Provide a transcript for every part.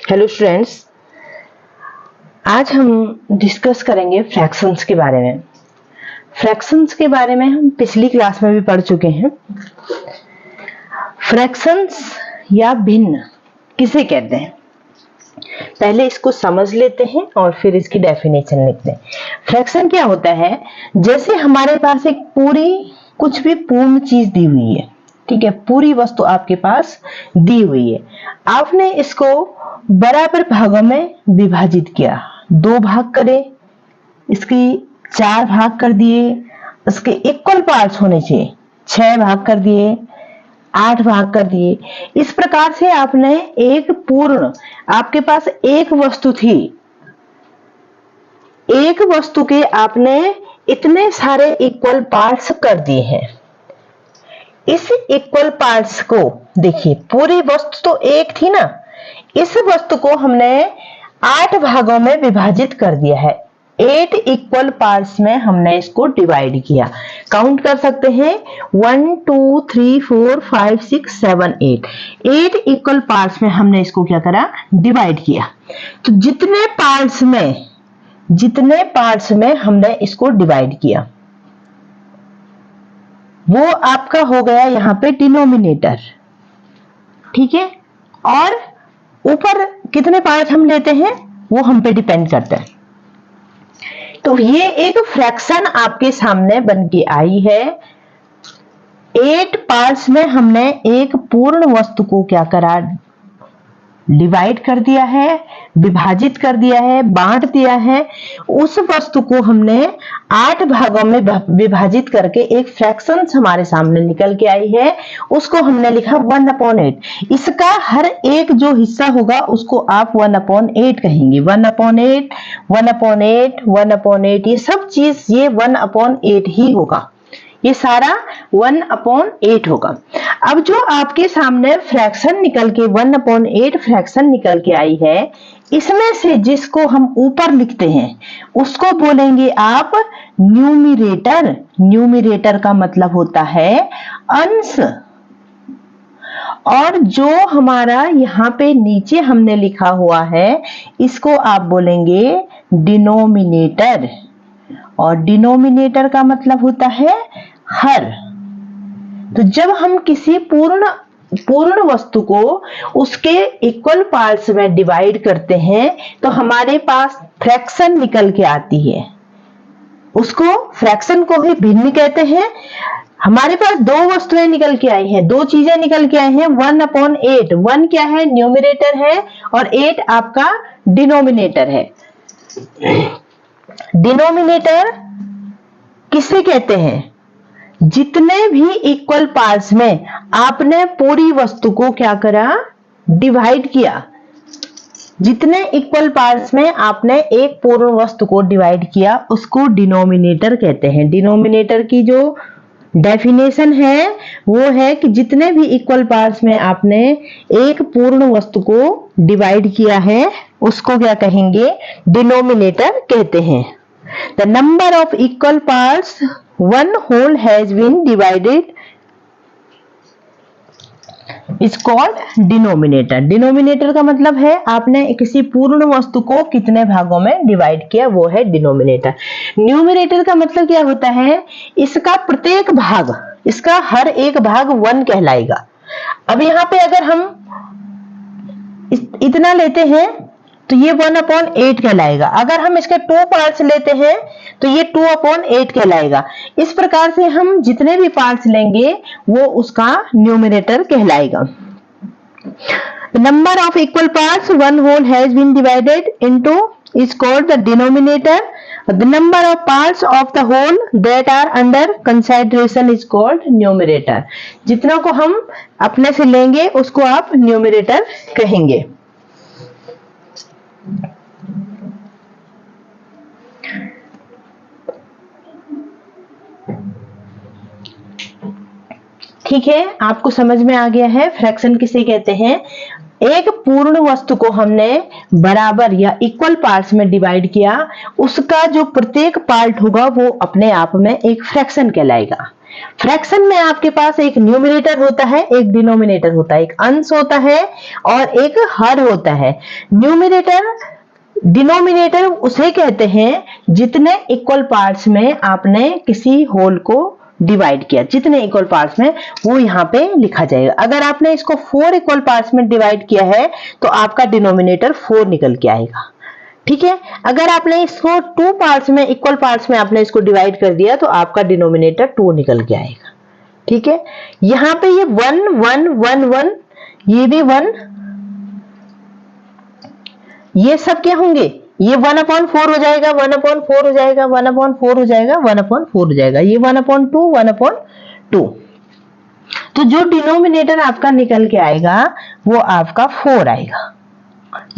Hello students, आज हम discuss करेंगे फ्रैक्शंस के बारे में। फ्रैक्शंस के बारे में हम पिछली क्लास में भी पढ़ चुके हैं। फ्रैक्शंस या भिन्न किसे कहते हैं, पहले इसको समझ लेते हैं और फिर इसकी डेफिनेशन लिखते हैं। फ्रैक्शन क्या होता है? जैसे हमारे पास एक कुछ भी पूर्ण चीज दी हुई है, ठीक है, पूरी वस्तु आपके पास दी हुई है, आपने इसको बराबर भागों में विभाजित किया, 2 भाग करे, इसकी 4 भाग कर दिए, इसके इक्वल पार्ट्स होने चाहिए, 6 भाग कर दिए, 8 भाग कर दिए। इस प्रकार से आपने आपके पास एक वस्तु थी, एक वस्तु के आपने इतने सारे इक्वल पार्ट्स कर दिए हैं। इस इक्वल पार्ट्स को देखिए, पूरी वस्तु तो एक थी ना, इस वस्तु को हमने 8 भागों में विभाजित कर दिया है। 8 इक्वल पार्ट्स में हमने इसको डिवाइड किया। काउंट कर सकते हैं 1 2 3 4 5 6 7 8 इक्वल पार्ट्स में हमने इसको क्या करा, डिवाइड किया। तो जितने पार्ट्स में हमने इसको डिवाइड किया वो आपका हो गया यहाँ पे डिनोमिनेटर, ठीक है। और ऊपर कितने पार्ट हम लेते हैं वो हम पे डिपेंड करता है। तो ये एक फ्रैक्शन आपके सामने बन के आई है। 8 पार्ट्स में हमने एक पूर्ण वस्तु को क्या करा, डिवाइड कर दिया है, विभाजित कर दिया है, बांट दिया है। उस वस्तु को हमने 8 भागों में विभाजित करके एक फ्रैक्शन हमारे सामने निकल के आई है, उसको हमने लिखा 1/8। इसका हर एक जो हिस्सा होगा उसको आप 1/8 कहेंगे। 1/8, 1/8, 1/8, ये सब चीज ये 1/8 ही होगा, ये सारा 1/8 होगा। अब जो आपके सामने फ्रैक्शन निकल के 1/8 फ्रैक्शन निकल के आई है, इसमें से जिसको हम ऊपर लिखते हैं उसको बोलेंगे आप न्यूमरेटर। न्यूमरेटर का मतलब होता है अंश। और जो हमारा यहाँ पे नीचे हमने लिखा हुआ है इसको आप बोलेंगे डिनोमिनेटर। और डिनोमिनेटर का मतलब होता है हर। तो जब हम किसी पूर्ण वस्तु को उसके इक्वल पार्ट्स में डिवाइड करते हैं तो हमारे पास फ्रैक्शन निकल के आती है, उसको फ्रैक्शन को ही भिन्न कहते हैं। हमारे पास 2 वस्तुएं निकल के आई हैं, 2 चीजें निकल के आई हैं। 1/8, 1 क्या है, न्यूमरेटर है, और 8 आपका डिनोमिनेटर है। डिनोमिनेटर किसे कहते हैं? जितने भी इक्वल पार्ट्स में आपने पूरी वस्तु को क्या करा, डिवाइड किया। जितने इक्वल पार्ट्स में आपने एक पूर्ण वस्तु को डिवाइड किया उसको डिनोमिनेटर कहते हैं। डिनोमिनेटर की जो डेफिनेशन है वो है कि जितने भी इक्वल पार्ट्स में आपने एक पूर्ण वस्तु को डिवाइड किया है उसको क्या कहेंगे, डिनोमिनेटर कहते हैं। The number of equal parts one whole has been divided is called denominator। Denominator का मतलब है आपने किसी पूर्ण वस्तु को कितने भागों में डिवाइड किया, वो है डिनोमिनेटर। न्यूमरेटर का मतलब क्या होता है, इसका प्रत्येक भाग, इसका हर एक भाग 1 कहलाएगा। अब यहाँ पे अगर हम इतना लेते हैं तो ये 1/8 कहलाएगा। अगर हम इसके 2 पार्ट्स लेते हैं तो ये 2/8 कहलाएगा। इस प्रकार से हम जितने भी पार्ट्स लेंगे वो उसका न्यूमरेटर कहलाएगा। The number of equal parts one whole has been divided into is called the denominator. The number of parts of the whole that are under consideration is called numerator। जितना को हम अपने से लेंगे उसको आप न्यूमरेटर कहेंगे। ठीक है, आपको समझ में आ गया है फ्रैक्शन किसे कहते हैं। एक पूर्ण वस्तु को हमने बराबर या इक्वल पार्ट्स में डिवाइड किया, उसका जो प्रत्येक पार्ट होगा वो अपने आप में एक फ्रैक्शन कहलाएगा। फ्रैक्शन में आपके पास एक न्यूमरेटर होता है, एक डिनोमिनेटर होता है, एक अंश होता है और एक हर होता है। न्यूमरेटर डिनोमिनेटर उसे कहते हैं जितने इक्वल पार्ट्स में आपने किसी होल को डिवाइड किया, जितने इक्वल पार्ट्स में वो यहाँ पे लिखा जाएगा। अगर आपने इसको 4 इक्वल पार्ट्स में डिवाइड किया है तो आपका डिनोमिनेटर 4 निकल के आएगा। ठीक है, अगर आपने इसको 2 पार्ट्स में, इक्वल पार्ट्स में आपने इसको डिवाइड कर दिया तो आपका डिनोमिनेटर 2 निकल के आएगा। ठीक है, यहाँ पे ये 1 1 1 1, ये भी 1, ये सब क्या होंगे, ये 1/4 हो जाएगा, 1/4 हो जाएगा, 1/4 हो जाएगा, 1/4 हो जाएगा, ये 1/2 1/2। तो जो डिनोमिनेटर आपका निकल के आएगा वो आपका 4 आएगा।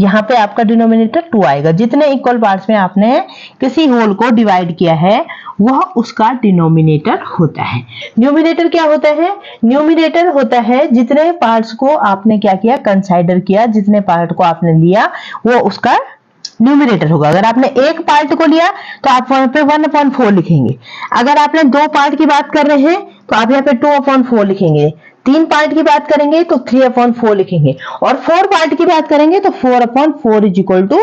यहाँ पे आपका डिनोमिनेटर 2 आएगा। जितने इक्वल पार्ट्स में आपने किसी होल को डिवाइड किया है वह उसका डिनोमिनेटर होता है। न्यूमिनेटर क्या होता है? न्यूमिनेटर होता है जितने पार्ट्स को आपने क्या किया, कंसाइडर किया, जितने पार्ट को आपने लिया वो उसका न्यूमिनेटर होगा। अगर आपने एक पार्ट को लिया तो आप वहां पे 1/4 लिखेंगे। अगर आपने 2 पार्ट की बात कर रहे हैं तो आप यहाँ पे 2/4 लिखेंगे। 3 पार्ट की बात करेंगे तो 3/4 लिखेंगे और 4 पार्ट की बात करेंगे तो 4/4 इज इक्वल टू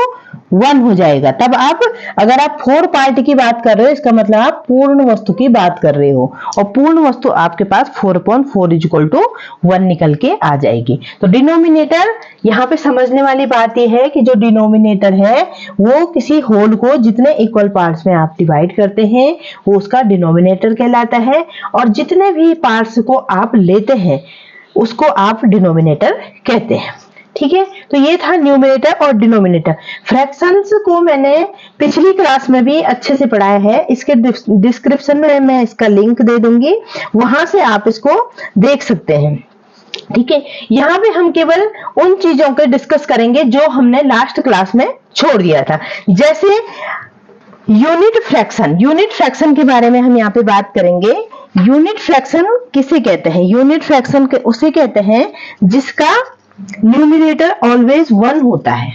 1 हो जाएगा। तब आप, अगर आप 4 पार्ट की बात कर रहे हो इसका मतलब आप पूर्ण वस्तु की बात कर रहे हो और पूर्ण वस्तु आपके पास 4/4 इज इक्वल टू 1 निकल के आ जाएगी। तो डिनोमिनेटर, यहाँ पे समझने वाली बात यह है कि जो डिनोमिनेटर है वो किसी होल को जितने इक्वल पार्ट्स में आप डिवाइड करते हैं वो उसका डिनोमिनेटर कहलाता है और जितने भी पार्ट्स को आप लेते हैं उसको आप डिनोमिनेटर कहते हैं। ठीक है, तो ये था न्यूमरेटर और डिनोमिनेटर। फ्रैक्शंस को मैंने पिछली क्लास में भी अच्छे से पढ़ाया है, इसके डिस्क्रिप्शन में मैं इसका लिंक दे दूंगी, वहां से आप इसको देख सकते हैं। ठीक है, यहाँ पे हम केवल उन चीजों को डिस्कस करेंगे जो हमने लास्ट क्लास में छोड़ दिया था, जैसे यूनिट फ्रैक्शन। यूनिट फ्रैक्शन के बारे में हम यहाँ पे बात करेंगे। यूनिट फ्रैक्शन किसे कहते हैं? यूनिट फ्रैक्शन उसे कहते हैं जिसका न्यूमरेटर ऑलवेज 1 होता है।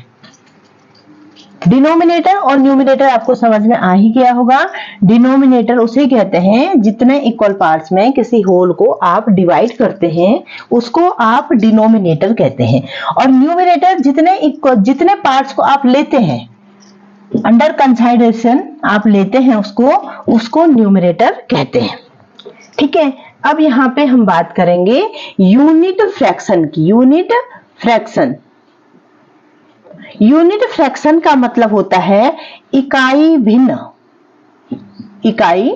डिनोमिनेटर और न्यूमरेटर आपको समझ में आ ही गया होगा। डिनोमिनेटर उसे कहते हैं जितने इक्वल पार्ट्स में किसी होल को आप डिवाइड करते हैं उसको आप डिनोमिनेटर कहते हैं और न्यूमरेटर जितने पार्ट्स को आप लेते हैं अंडर कंसाइडरेशन, आप लेते हैं उसको न्यूमरेटर कहते हैं। ठीक है, अब यहाँ पे हम बात करेंगे यूनिट फ्रैक्शन की। यूनिट फ्रैक्शन, यूनिट फ्रैक्शन का मतलब होता है इकाई भिन्न। इकाई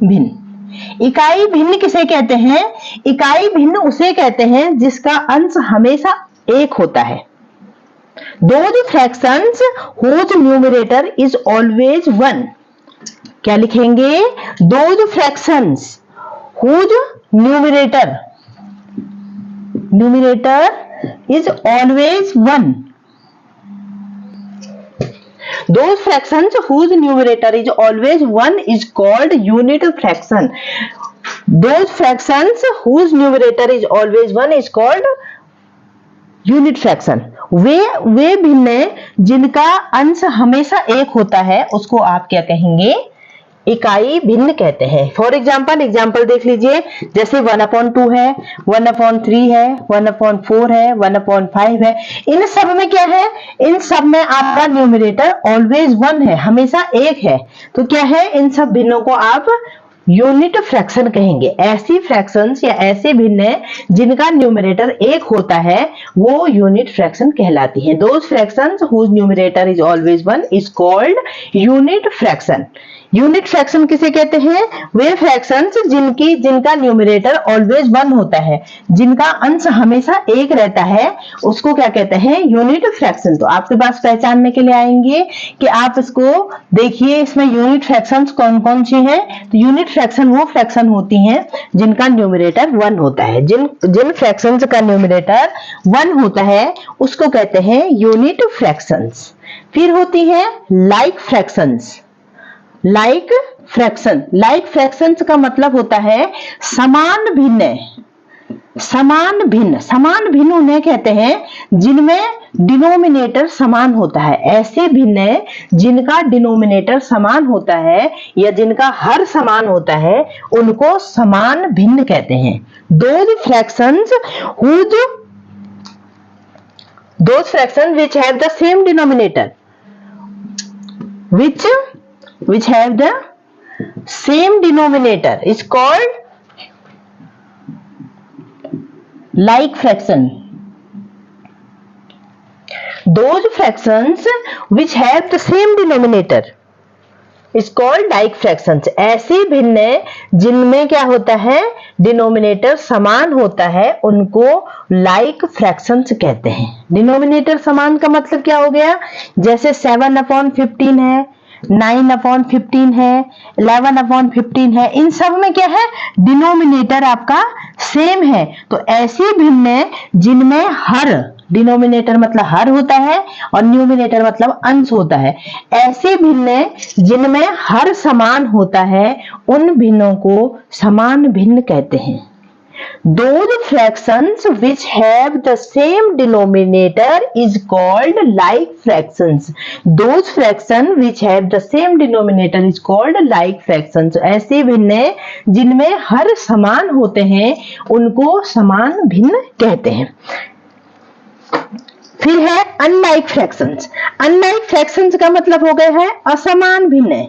भिन्न, इकाई भिन्न किसे कहते हैं? इकाई भिन्न उसे कहते हैं जिसका अंश हमेशा 1 होता है। Those fractions whose numerator is always 1. क्या लिखेंगे? Those fractions whose numerator is always 1. Those fractions whose numerator is always 1 is called unit fraction. Those fractions whose numerator is always 1 is called unit fraction. वे भिन्न जिनका अंश हमेशा 1 होता है उसको आप क्या कहेंगे? इकाई भिन्न कहते हैं। फॉर एग्जाम्पल देख लीजिए, जैसे 1/2 है, 1/3 है, 1/4 है, 1/5 है। इन सब में क्या है? इन सब में आपका न्यूमरेटर ऑलवेज 1 है, हमेशा 1 है। तो क्या है? इन सब भिन्नों को आप यूनिट फ्रैक्शन कहेंगे। ऐसी फ्रैक्शंस या ऐसे भिन्न जिनका न्यूमरेटर 1 होता है वो यूनिट फ्रैक्शन कहलाती हैं। Those fractions whose numerator is always 1 is called unit fraction. Unit fraction किसे कहते हैं? वे फ्रैक्शंस जिनका न्यूमरेटर ऑलवेज 1 होता है, जिनका अंश हमेशा 1 रहता है, उसको क्या कहते हैं? Unit fraction. तो आपके पास पहचानने के लिए आएंगे कि आप इसको देखिए, इसमें यूनिट फ्रैक्शंस कौन कौन सी हैं। तो यूनिट फ्रैक्शन वो फ्रैक्शन होती हैं जिनका न्यूमरेटर 1 होता है। जिन फ्रैक्शंस का न्यूमरेटर 1 होता है उसको कहते हैं यूनिट फ्रैक्शंस। फिर होती है लाइक फ्रैक्शंस। लाइक फ्रैक्शंस का मतलब होता है समान भिन्न। समान भिन्न उन्हें कहते हैं जिनमें डिनोमिनेटर समान होता है। ऐसे भिन्न जिनका डिनोमिनेटर समान होता है या जिनका हर समान होता है उनको समान भिन्न कहते हैं। those fractions which have the same denominator, which have the same denominator is called like fraction. Those fractions which have the same denominator is called like fractions. ऐसे भिन्न जिनमें क्या होता है, डिनोमिनेटर समान होता है, उनको like fractions कहते हैं। डिनोमिनेटर समान का मतलब क्या हो गया, जैसे 7/15 है, 9/15 है, 11/15 है, इन सब में क्या है, डिनोमिनेटर आपका सेम है। तो ऐसे भिन्न जिनमें हर, डिनोमिनेटर मतलब हर होता है और न्यूमिनेटर मतलब अंश होता है, ऐसे भिन्न जिनमें हर समान होता है उन भिन्नों को समान भिन्न कहते हैं। Those fractions which have the same denominator is called like fractions. Those fractions which have the same denominator is called like fractions. ऐसे भिन्न जिनमें हर समान होते हैं उनको समान भिन्न कहते हैं। फिर है अनलाइक फ्रैक्शंस। अनलाइक फ्रैक्शंस का मतलब हो गया है असमान भिन्न।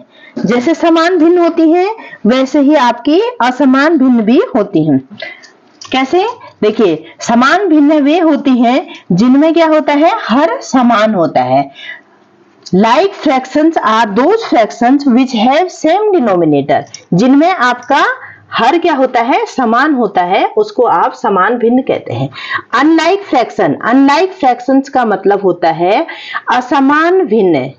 जैसे समान भिन्न होती हैं वैसे ही आपकी असमान भिन्न भी होती हैं। कैसे, देखिए, समान भिन्न वे होती हैं जिनमें क्या होता है, हर समान होता है। Like fractions are those fractions which have same denominator. जिनमें आपका हर क्या होता है, समान होता है, उसको आप समान भिन्न कहते हैं। अनलाइक फ्रैक्शन, अनलाइक फ्रैक्शंस का मतलब होता है असमान भिन्न।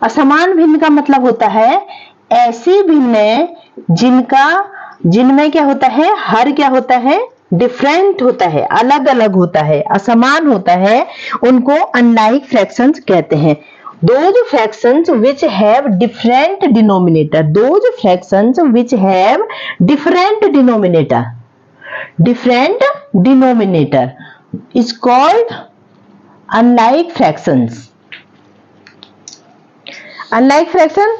असमान भिन्न का मतलब होता है ऐसे भिन्न जिनमें क्या होता है, हर क्या होता है, डिफरेंट होता है, अलग अलग होता है, असमान होता है, उनको अनलाइक फ्रैक्शंस कहते हैं। Those fractions which have different denominator, those fractions which have different denominator is called unlike fractions. Unlike fraction,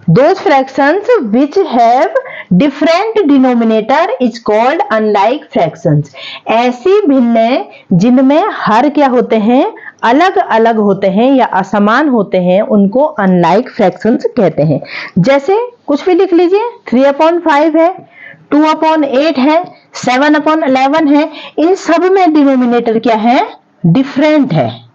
those fractions which have different denominator is called unlike fractions. ऐसी भिन्न जिनमें हर क्या होते हैं, अलग अलग होते हैं या असमान होते हैं, उनको अनलाइक फ्रैक्शंस कहते हैं। जैसे कुछ भी लिख लीजिए, 3/5 है, 2/8 है, 7/11 है, इन सब में डिनोमिनेटर क्या है, डिफरेंट है।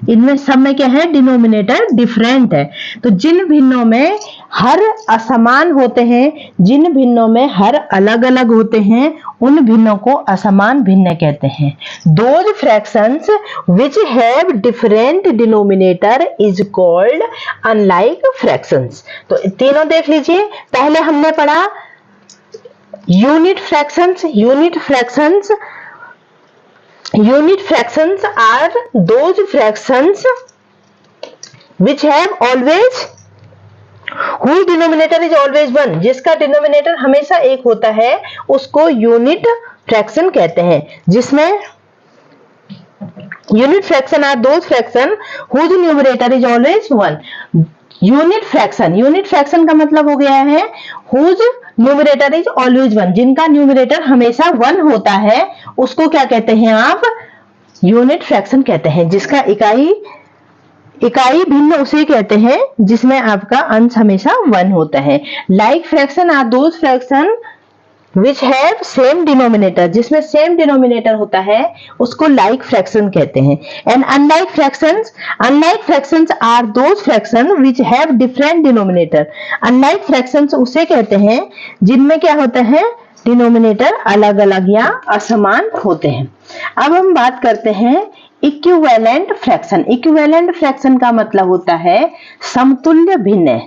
इनमें सब में क्या है, डिनोमिनेटर डिफरेंट है। तो जिन भिन्नों में हर असमान होते हैं, जिन भिन्नों में हर अलग अलग होते हैं, उन भिन्नों को असमान भिन्न कहते हैं। Those fractions which have different denominator is called unlike fractions. तो तीनों देख लीजिए। पहले हमने पढ़ा unit fractions. Unit fractions are those fractions which have always, whose denominator is always 1, जिसका डिनोमिनेटर हमेशा एक होता है, उसको यूनिट फ्रैक्शन कहते हैं। जिसमें unit fraction are those fraction whose numerator is always 1। Unit fraction का मतलब हो गया है whose न्यूमरेटर इज ऑलवेज 1, जिनका न्यूमरेटर हमेशा 1 होता है, उसको क्या कहते हैं आप, यूनिट फ्रैक्शन कहते हैं। जिसका इकाई भिन्न उसे कहते हैं जिसमें आपका अंश हमेशा 1 होता है। Like fraction are those fraction which have same denominator, जिसमें सेम डिनोमिनेटर होता है, उसको लाइक फ्रैक्शन कहते हैं। And unlike fractions are those fraction which have different denominator। Unlike fractions उसे कहते हैं जिनमें क्या होता है, डिनोमिनेटर अलग अलग या असमान होते हैं। अब हम बात करते हैं इक्विवेलेंट फ्रैक्शन। इक्विवेलेंट फ्रैक्शन का मतलब होता है समतुल्य भिन्न।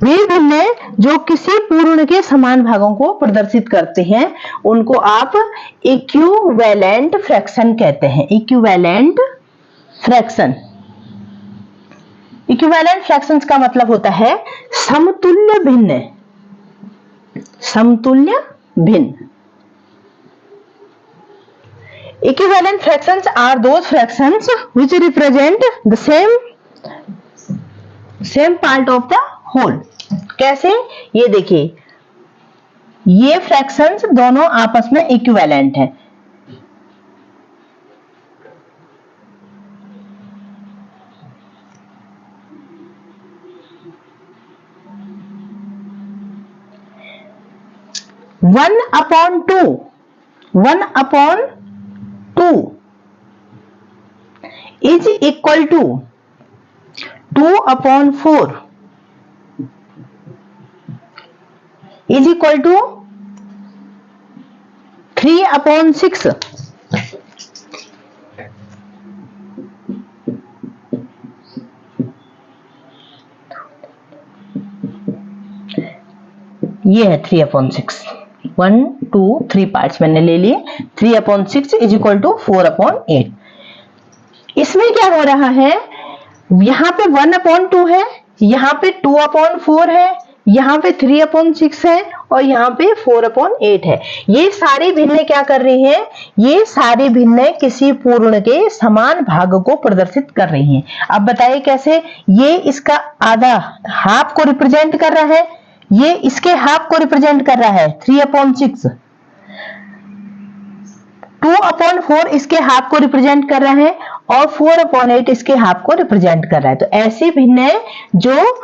वे भिन्न जो किसी पूर्ण के समान भागों को प्रदर्शित करते हैं, उनको आप इक्विवेलेंट फ्रैक्शन कहते हैं। इक्विवेलेंट फ्रैक्शंस का मतलब होता है समतुल्य भिन्न। Equivalent fractions are those fractions which represent the same part of the whole. कैसे? ये देखिए, ये फ्रैक्शंस दोनों आपस में इक्विवेलेंट है। One upon two is equal to 2/4 is equal to 3/6। ये है 3/6। 1 2 3 पार्ट्स मैंने ले लिए। 3/6 इज इक्वल टू 4/8। इसमें क्या हो रहा है, यहां पे 1/2 है, यहां पे 2/4 है, यहां पे 3/6 है और यहां पे 4/8 है। ये सारी भिन्नें क्या कर रही हैं? ये सारी भिन्नें किसी पूर्ण के समान भाग को प्रदर्शित कर रही हैं। अब बताइए कैसे? ये इसका आधा हाफ को रिप्रेजेंट कर रहा है, ये इसके हाफ को रिप्रेजेंट कर रहा है 3/6। 2/4 इसके हाफ को रिप्रेजेंट कर रहा है और 4/8 इसके हाफ को रिप्रेजेंट कर रहा है। तो ऐसी भिन्नें जो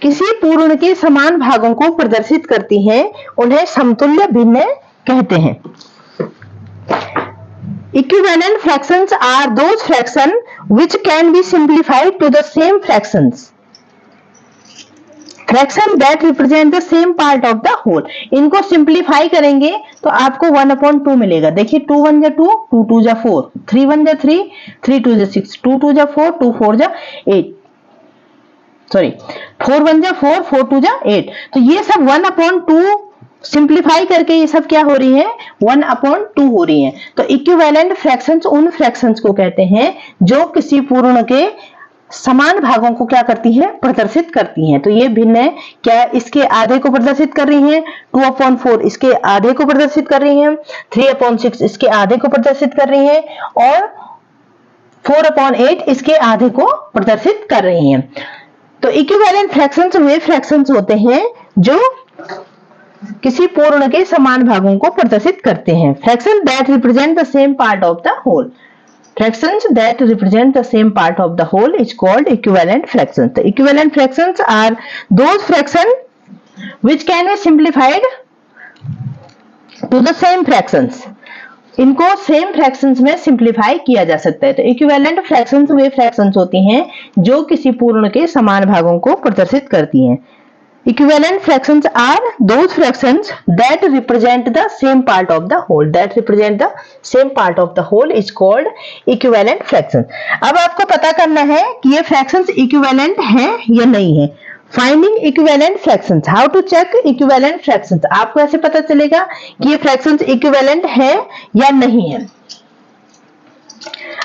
किसी पूर्ण के समान भागों को प्रदर्शित करती हैं उन्हें समतुल्य भिन्नें कहते हैं। Equivalent fractions are those fractions which can be simplified to the same fractions that represent the same part of the whole। इनको सिंप्लीफाई करेंगे तो आपको 1/2 मिलेगा। देखिए 2 1 जा 2, 2 2 जा 4, 3 1 जा 3, 3 2 जा 6, 2 2 जा 4, 2 4 जा 8, सॉरी 4 1 जा 4, 4 2 जा 8। तो ये सब 1/2 सिंप्लीफाई करके ये सब क्या हो रही है? 1/2 हो रही है। तो इक्विवेलेंट फ्रैक्शंस उन फ्रैक्शंस को कहते हैं जो किसी पूर्ण के समान भागों को क्या करती हैं? प्रदर्शित करती हैं। तो ये भिन्न क्या इसके आधे को प्रदर्शित कर रही हैं, 2/4 इसके आधे को प्रदर्शित कर रही हैं, 3/6 इसके आधे को प्रदर्शित कर रही हैं और 4/8 इसके आधे को प्रदर्शित कर रही हैं। तो इक्विवेलेंट फ्रैक्शंस वे फ्रैक्शंस होते हैं जो किसी पूर्ण के समान भागों को प्रदर्शित करते हैं। Fraction that represent the same part of the whole. Fractions that represent the same part of the whole is called equivalent fractions. The equivalent fractions are those fractions which can be simplified to the same fractions. इनको same fractions में simplify किया जा सकता है। तो equivalent fractions वे fractions होती हैं जो किसी पूर्ण के समान भागों को प्रदर्शित करती हैं। Equivalent fractions are those fractions that represent the same part of the whole. That represent the same part of the whole is called equivalent fractions. अब आपको पता करना है कि ये fractions equivalent हैं या नहीं है। Finding equivalent fractions. How to check equivalent fractions? आपको ऐसे पता चलेगा कि ये fractions equivalent है या नहीं है।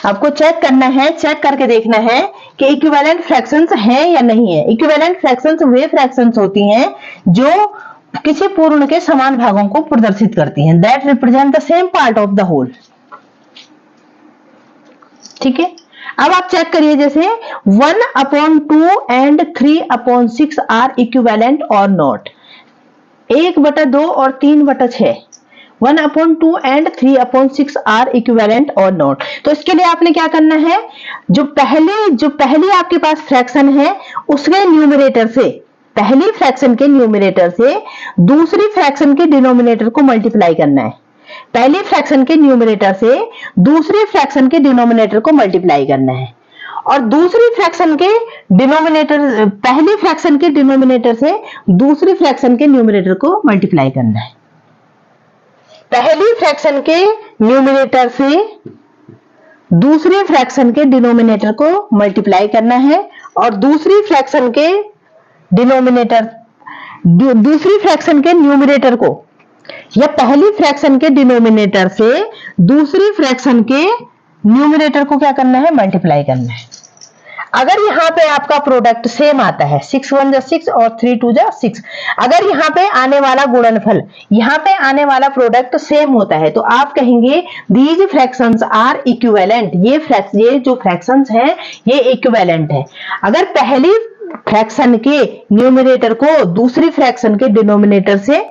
आपको चेक करना है, चेक करके देखना है कि इक्विवेलेंट फ्रैक्शंस हैं या नहीं है। इक्विवेलेंट फ्रैक्शंस वे फ्रैक्शंस होती हैं जो किसी पूर्ण के समान भागों को प्रदर्शित करती हैं। That represent the same part of the whole. ठीक है, अब आप चेक करिए जैसे 1/2 एंड 3/6 आर इक्विवेलेंट और नॉट। 1/2 और 3/6 1/2 एंड 3/6 आर इक्विवेलेंट और नॉट। तो इसके लिए आपने क्या करना है, जो पहली आपके पास फ्रैक्शन है उसके न्यूमरेटर से, पहली फ्रैक्शन के न्यूमरेटर से दूसरी फ्रैक्शन के डिनोमिनेटर को मल्टीप्लाई करना है। पहली फ्रैक्शन के न्यूमरेटर से दूसरी फ्रैक्शन के डिनोमिनेटर को मल्टीप्लाई करना है और दूसरी फ्रैक्शन के डिनोमिनेटर, पहली फ्रैक्शन के डिनोमिनेटर से दूसरी फ्रैक्शन के न्यूमरेटर को मल्टीप्लाई करना है। पहली फ्रैक्शन के न्यूमरेटर से दूसरी फ्रैक्शन के डिनोमिनेटर को मल्टीप्लाई करना है और दूसरी फ्रैक्शन के न्यूमरेटर को या पहली फ्रैक्शन के डिनोमिनेटर से दूसरी फ्रैक्शन के न्यूमरेटर को क्या करना है? मल्टीप्लाई करना है। अगर यहाँ पे आपका प्रोडक्ट सेम आता है 6 1 जा 6 और 3 2 जा 6, अगर यहाँ पे आने वाला गुणनफल, यहाँ पे आने वाला प्रोडक्ट सेम होता है तो आप कहेंगे दीज फ्रैक्शंस आर इक्विवेलेंट, ये जो फ्रैक्शंस हैं ये इक्विवेलेंट है। अगर पहली फ्रैक्शन के न्यूमरेटर को दूसरी फ्रैक्शन के डिनोमिनेटर से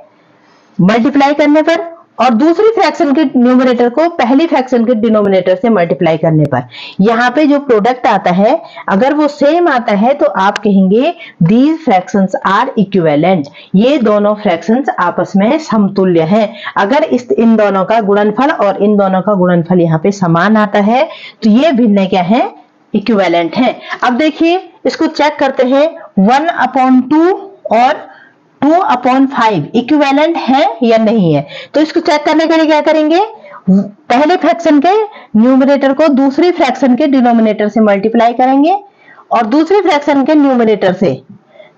मल्टीप्लाई करने पर और दूसरी फ्रैक्शन के न्यूमरेटर को पहली फ्रैक्शन के डिनोमिनेटर से मल्टीप्लाई करने पर यहाँ पे जो प्रोडक्ट आता है अगर वो सेम आता है तो आप कहेंगे दीज फ्रैक्शंस आर इक्विवेलेंट, ये दोनों फ्रैक्शंस आपस में समतुल्य हैं। अगर इन दोनों का गुणनफल और इन दोनों का गुणनफल यहाँ पे समान आता है तो ये भिन्न क्या है, इक्विवेलेंट है। अब देखिए इसको चेक करते हैं, 1/2 और 2/5 इक्विवेलेंट है या नहीं है। तो इसको चेक करने के लिए क्या करेंगे, पहले फ्रैक्शन के न्यूमरेटर को दूसरी फ्रैक्शन के डिनोमिनेटर से मल्टीप्लाई करेंगे और दूसरी फ्रैक्शन के न्यूमरेटर से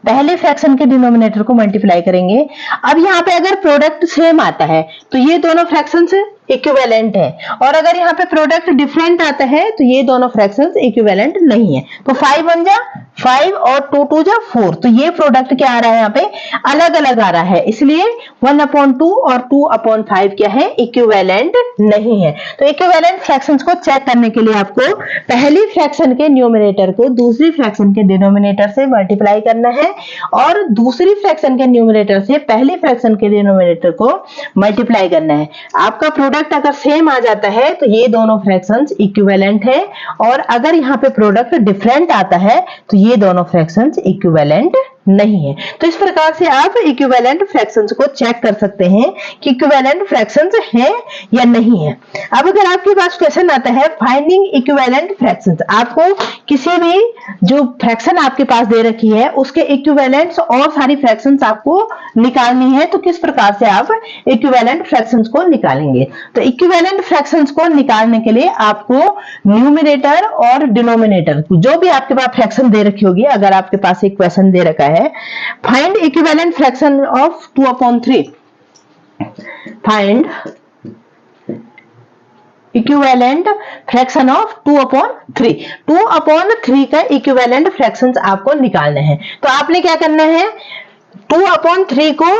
पहले फ्रैक्शन के डिनोमिनेटर को मल्टीप्लाई करेंगे। अब यहाँ पे अगर प्रोडक्ट सेम आता है तो ये दोनों फ्रैक्शंस इक्विवेलेंट है, और अगर यहाँ पे प्रोडक्ट डिफरेंट आता है तो ये दोनों फ्रैक्शंस इक्विवेलेंट नहीं है। तो 5 1 जा 5 और 2 2 जा 4, तो ये प्रोडक्ट क्या आ रहा है, यहाँ पे अलग अलग आ रहा है, इसलिए 1/2 और 2/5 क्या है, इक्विवेलेंट नहीं है। तो इक्विवेलेंट फ्रैक्शंस को चेक करने के लिए आपको पहली फ्रैक्शन के न्यूमरेटर को दूसरी फ्रैक्शन के डिनोमिनेटर से मल्टीप्लाई करना है और दूसरी फ्रैक्शन के न्यूमरेटर से पहली फ्रैक्शन के डिनोमिनेटर को मल्टीप्लाई करना है। आपका प्रोडक्ट अगर सेम आ जाता है तो ये दोनों फ्रैक्शंस इक्विवेलेंट है, और अगर यहाँ पे प्रोडक्ट डिफरेंट आता है तो ये दोनों फ्रैक्शंस इक्विवेलेंट नहीं है। तो इस प्रकार से आप इक्विवेलेंट फ्रैक्शंस को चेक कर सकते हैं कि इक्विवेलेंट फ्रैक्शंस है या नहीं है। अब अगर आपके पास क्वेश्चन आता है फाइंडिंग इक्विवेलेंट फ्रैक्शंस, आपको किसी भी जो फ्रैक्शन आपके पास दे रखी है उसके इक्विवेलेंट्स और सारी फ्रैक्शंस आपको निकालनी है, तो किस प्रकार से आप इक्विवेलेंट फ्रैक्शंस को निकालेंगे। तो इक्विवेलेंट फ्रैक्शंस को निकालने के लिए आपको न्यूमरेटर और डिनोमिनेटर जो भी आपके पास फ्रैक्शन दे रखी होगी, अगर आपके पास एक क्वेश्चन दे रखा है find equivalent fraction of 2/3, find equivalent fraction of 2/3, 2/3 का इक्विवेलेंट फ्रैक्शंस आपको निकालने हैं। तो आपने क्या करना है, 2/3 को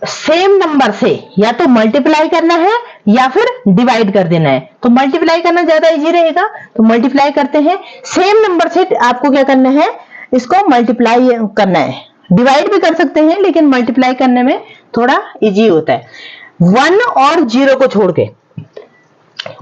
सेम नंबर से या तो मल्टीप्लाई करना है या फिर डिवाइड कर देना है। तो मल्टीप्लाई करना ज्यादा इजी रहेगा, तो मल्टीप्लाई करते हैं। सेम नंबर से आपको क्या करना है, इसको मल्टीप्लाई करना है। डिवाइड भी कर सकते हैं लेकिन मल्टीप्लाई करने में थोड़ा इजी होता है। 1 और 0 को छोड़ के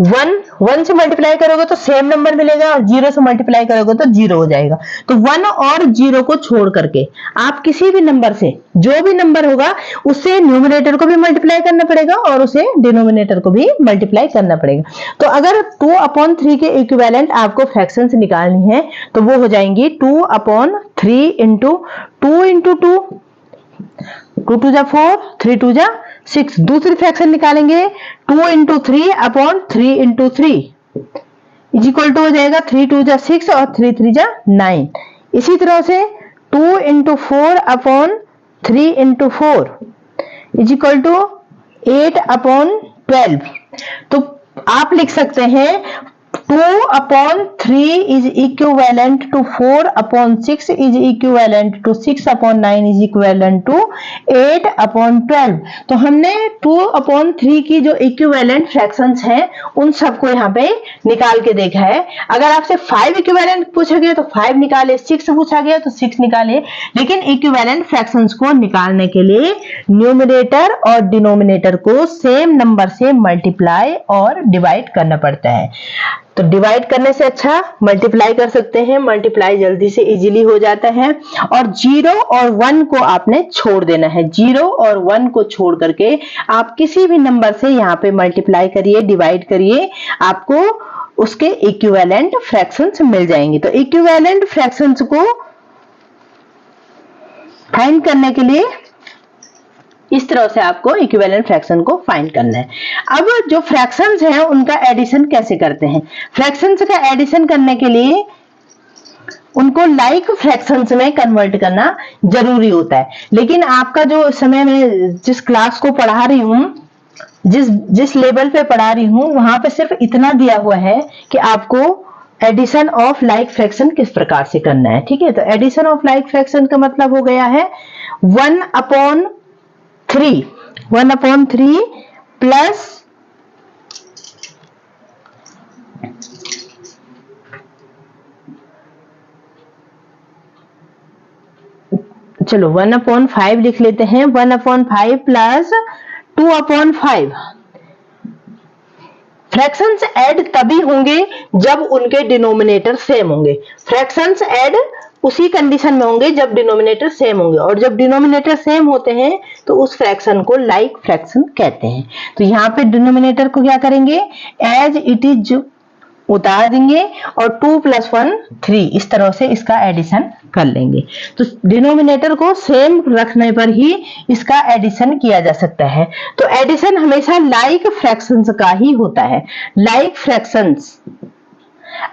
1 से मल्टीप्लाई करोगे तो सेम नंबर मिलेगा और 0 से मल्टीप्लाई करोगे तो 0 हो जाएगा। तो 1 और 0 को छोड़ करके आप किसी भी नंबर से, जो भी नंबर होगा उससे न्यूमरेटर को भी मल्टीप्लाई करना पड़ेगा और उसे डिनोमिनेटर को भी मल्टीप्लाई करना पड़ेगा। तो अगर 2/3 के इक्विवेलेंट आपको फ्रैक्शंस निकालनी है तो वो हो जाएंगी 2/3 इंटू 2 इंटू 2, 2 2 जा 4, 3 2 जा 6। दूसरी फ्रैक्शन निकालेंगे 2 into 3/3 into 3 is equal to हो जाएगा 3 2 जा 6 और 3 3 जा 9। इसी तरह से 2 into 4/3 into 4 is equal to 8/12। तो आप लिख सकते हैं 2/3 is equivalent to 4/6 is equivalent to 6/9 is equivalent to 8/12। तो हमने 2/3 की जो इक्विवेलेंट फ्रैक्शंस हैं उन सबको यहाँ पे निकाल के देखा है। अगर आपसे 5 इक्विवेलेंट पूछा गया तो 5 निकाले, 6 पूछा गया तो 6 निकाले, लेकिन इक्विवेलेंट फ्रैक्शंस को निकालने के लिए न्यूमरेटर और डिनोमिनेटर को सेम नंबर से मल्टीप्लाई और डिवाइड करना पड़ता है। तो डिवाइड करने से अच्छा मल्टीप्लाई कर सकते हैं, मल्टीप्लाई जल्दी से इजीली हो जाता है। और 0 और 1 को आपने छोड़ देना है, 0 और 1 को छोड़ करके आप किसी भी नंबर से यहाँ पे मल्टीप्लाई करिए, डिवाइड करिए, आपको उसके इक्विवेलेंट फ्रैक्शंस मिल जाएंगे। तो इक्विवेलेंट फ्रैक्शंस को फाइंड करने के लिए इस तरह से आपको इक्विवेलेंट फ्रैक्शन को फाइंड करना है। अब जो फ्रैक्शंस हैं उनका एडिशन कैसे करते हैं। फ्रैक्शंस का एडिशन करने के लिए उनको लाइक फ्रैक्शंस में कन्वर्ट करना जरूरी होता है, लेकिन आपका जो समय में जिस क्लास को पढ़ा रही हूं, जिस लेवल पे पढ़ा रही हूं, वहां पे सिर्फ इतना दिया हुआ है कि आपको एडिशन ऑफ लाइक फ्रैक्शन किस प्रकार से करना है। ठीक है, तो एडिशन ऑफ लाइक फ्रैक्शन का मतलब हो गया है 1/3 प्लस चलो 1/5 लिख लेते हैं, 1/5 प्लस 2/5। फ्रैक्शंस ऐड तभी होंगे जब उनके डिनोमिनेटर सेम होंगे। फ्रैक्शंस ऐड उसी कंडीशन में होंगे जब डिनोमिनेटर सेम होंगे, और जब डिनोमिनेटर सेम होते हैं तो उस फ्रैक्शन को लाइक फ्रैक्शन कहते हैं। तो यहाँ पे डिनोमिनेटर को क्या करेंगे, एज इट इज उतार देंगे और 2 + 1 3 इस तरह से इसका एडिशन कर लेंगे। तो डिनोमिनेटर को सेम रखने पर ही इसका एडिशन किया जा सकता है। तो एडिशन हमेशा लाइक फ्रैक्शंस का ही होता है। लाइक फ्रैक्शंस,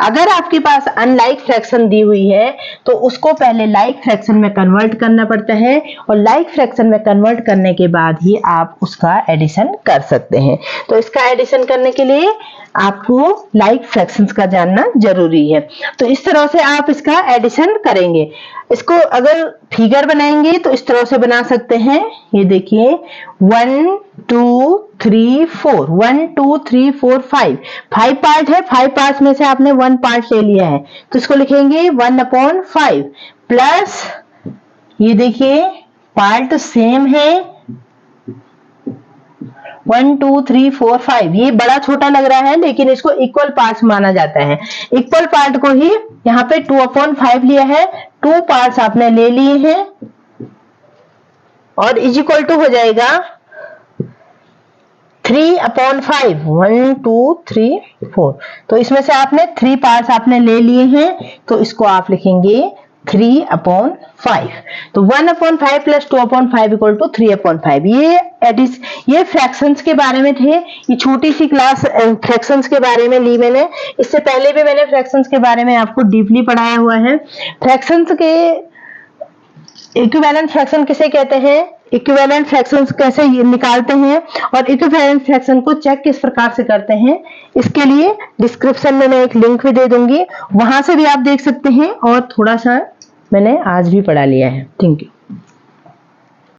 अगर आपके पास अनलाइक फ्रैक्शन दी हुई है तो उसको पहले लाइक फ्रैक्शन में कन्वर्ट करना पड़ता है, और लाइक फ्रैक्शन में कन्वर्ट करने के बाद ही आप उसका एडिशन कर सकते हैं। तो इसका एडिशन करने के लिए आपको लाइक फ्रैक्शंस का जानना जरूरी है। तो इस तरह से आप इसका एडिशन करेंगे। इसको अगर फिगर बनाएंगे तो इस तरह से बना सकते हैं। ये देखिए 1 2 3 4 1 2 3 4 5 पार्ट है। 5 पार्ट में से आपने 1 पार्ट ले लिया है, तो इसको लिखेंगे 1/5 प्लस ये देखिए पार्ट सेम है 1 2 3 4 5। ये बड़ा छोटा लग रहा है लेकिन इसको इक्वल पार्ट्स माना जाता है। इक्वल पार्ट को ही यहाँ पे 2/5 लिया है, 2 पार्ट्स आपने ले लिए हैं और इज इक्वल टू हो जाएगा 3/5 1 2 3 4। तो इसमें से आपने 3 पार्ट्स आपने ले लिए हैं, तो इसको आप लिखेंगे 3/5। तो 1/5 प्लस 2/5 इक्वल टू 3/5। ये फ्रैक्शंस के बारे में थे। ये छोटी सी क्लास फ्रैक्शंस के बारे में ली मैंने। इससे पहले भी मैंने फ्रैक्शंस के बारे में आपको डीपली पढ़ाया हुआ है। फ्रैक्शंस के इक्विवेलेंट फ्रैक्शन किसे कहते हैं, इक्विवेलेंट फ्रैक्शंस कैसे निकालते हैं और इक्विवेलेंट फ्रैक्शन को चेक किस प्रकार से करते हैं, इसके लिए डिस्क्रिप्शन में मैं एक लिंक भी दे दूंगी, वहां से भी आप देख सकते हैं। और थोड़ा सा मैंने आज भी पढ़ा लिया है। Thank you.